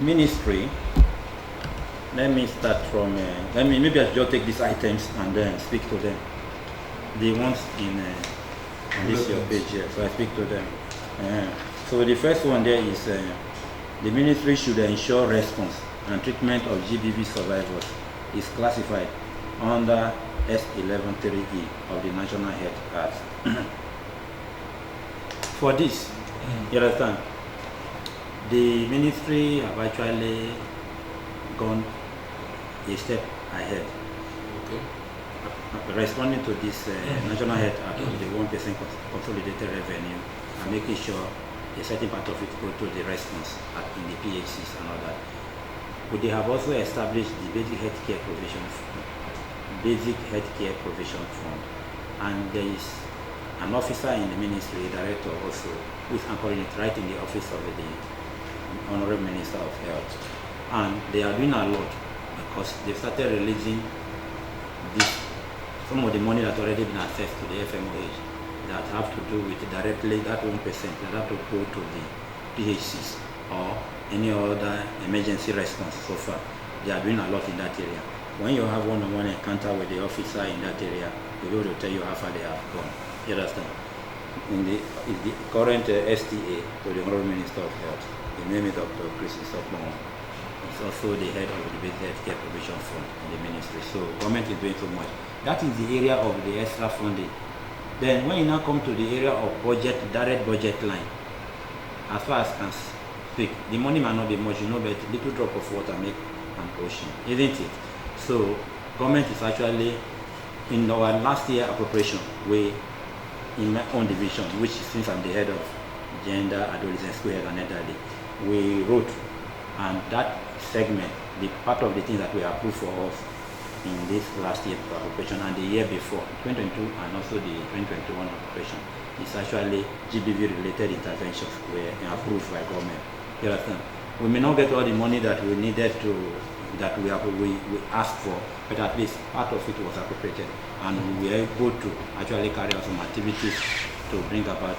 ministry, let me start from, maybe I should just take these items and then speak to them. The ones on this your page here, so I speak to them. So the first one there is, the ministry should ensure response and treatment of GBV survivors is classified under S113E of the National Health Act. For this, you understand, the ministry have actually gone a step ahead. Okay. Responding to this National Health Act of the 1% consolidated revenue and making sure a certain part of it go to the response in the PHCs and all that. But they have also established the Basic Healthcare Provision Fund, and there is an officer in the ministry, a director also, who is anchoring it right in the office of the Honorable Minister of Health. And they are doing a lot because they've started releasing some of the money that already been accessed to the FMoH that have to do with directly that 1% that have to go to the PHCs or any other emergency response. So far, they are doing a lot in that area. When you have one-on-one encounter with the officer in that area, they'll be able to tell you how far they have gone. You understand? In the current STA to the Honorable Minister of Health, the name is Dr. Chris Sokmon. He's also the head of the Basic Healthcare Provision Fund in the ministry. So government is doing so much. That is the area of the extra funding. Then when you now come to the area of budget, direct budget line, as far as I can speak, the money might not be much, but little drop of water make an ocean, isn't it? So government is actually, in our last year appropriation, we, in my own division, which since I'm the head of gender, adolescent, school health and elderly, we wrote, and that segment, the part of the things that we approved for us in this last year appropriation and the year before, 2022 and also the 2021 appropriation, is actually GBV related interventions were approved by government. You understand? We may not get all the money that we needed to, that we asked for, but at least part of it was appropriated, and we were able to actually carry out some activities to bring about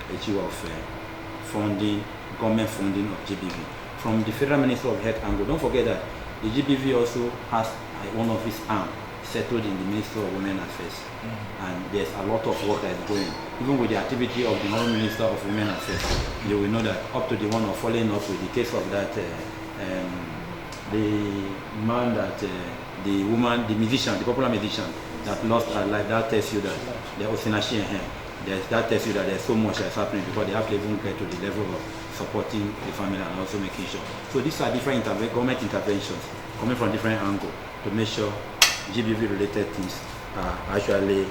the issue of funding, government funding of GBV. From the Federal Minister of Health angle, don't forget that the GBV also has one of its arms settled in the Ministry of Women Affairs, and there's a lot of work that is going. Even with the activity of the Honorable Minister of Women Affairs, you will know that up to the one of following up with the case of that the man that the woman, the musician, the popular musician that lost her life. That tells you that there was that tells you that there's so much that's happening because they have to even get to the level of supporting the family and also making sure. So these are different government interventions coming from different angles to make sure GBV related things are actually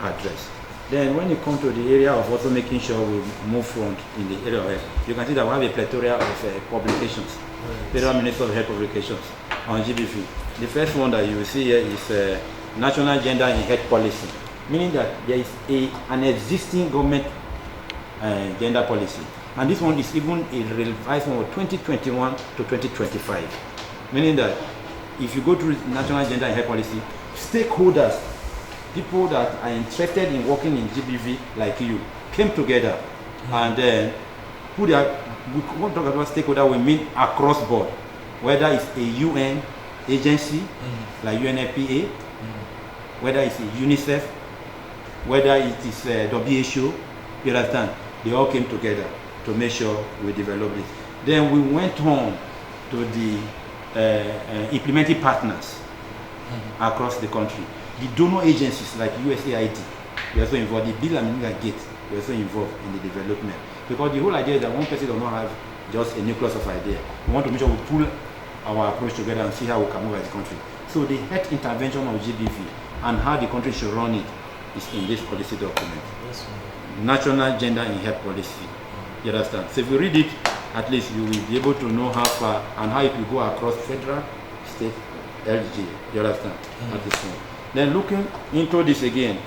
addressed. Then when you come to the area of also making sure we move front in the area of health, you can see that we have a plethora of publications, Federal Minister of Health publications on GBV. The first one that you will see here is National Gender in Health Policy, meaning that there is an existing government gender policy. And this one is even a revised one of 2021 to 2025, meaning that if you go through National Gender and Health Policy, stakeholders, people that are interested in working in GBV like you, came together and then put their, we want to talk about stakeholder, we mean across board, whether it's a UN agency like UNFPA, whether it's a UNICEF, whether it is WHO, you understand, they all came together to make sure we develop it. Then we went on to the implementing partners across the country. The donor agencies like USAID, we also involved. The Bill and Melinda Gates, we also involved in the development. Because the whole idea is that one person does not have just a nucleus of idea. We want to make sure we pull our approach together and see how we can move as a country. So the health intervention of GBV and how the country should run it is in this policy document. Yes, National Gender in Health Policy. You understand? So if you read it, at least you will be able to know how far and how it will go across federal, state, LG. You understand? That is one. Then looking into this again,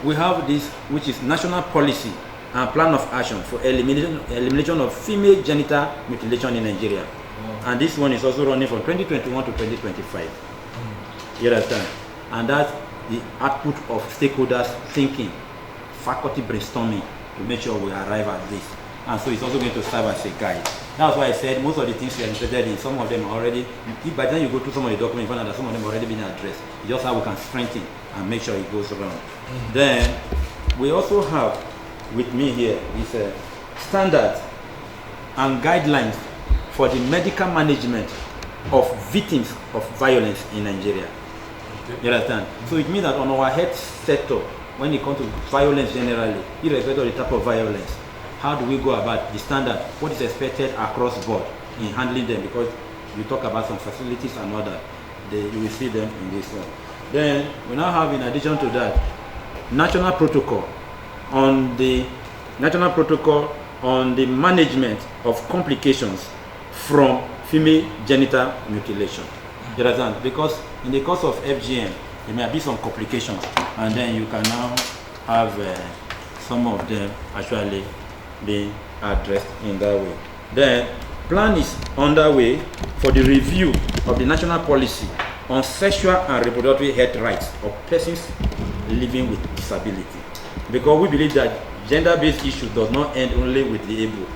we have this, which is National Policy and Plan of Action for elimination of female genital mutilation in Nigeria. And this one is also running from 2021 to 2025. You understand? And that's the output of stakeholders thinking, faculty brainstorming to make sure we arrive at this. and so it's also going to serve as a guide. That's why I said most of the things you are interested in, some of them are already, by the time you go through some of the documents, you find out that some of them have already been addressed. It's just how we can strengthen and make sure it goes around. Then we also have with me here is a standard and guidelines for the medical management of victims of violence in Nigeria. You understand? So it means that on our health sector, when it comes to violence generally, irrespective of the type of violence, how do we go about the standard? What is expected across board in handling them? Because you talk about some facilities and other, you will see them in this one. Then we now have, in addition to that, national protocol on the management of complications from female genital mutilation. You understand? Because in the course of FGM, there may be some complications, and then you can now have some of them actually being addressed in that way. Then plan is underway for the review of the national policy on sexual and reproductive health rights of persons living with disability, because we believe that gender-based issue does not end only with the able.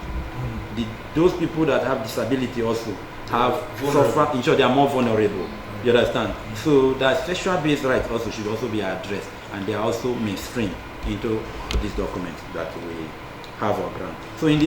Those people that have disability also have suffered, in short, they are more vulnerable. You understand? So that sexual-based rights also should also be addressed, and they are also mainstream into these documents that we have on ground. So in the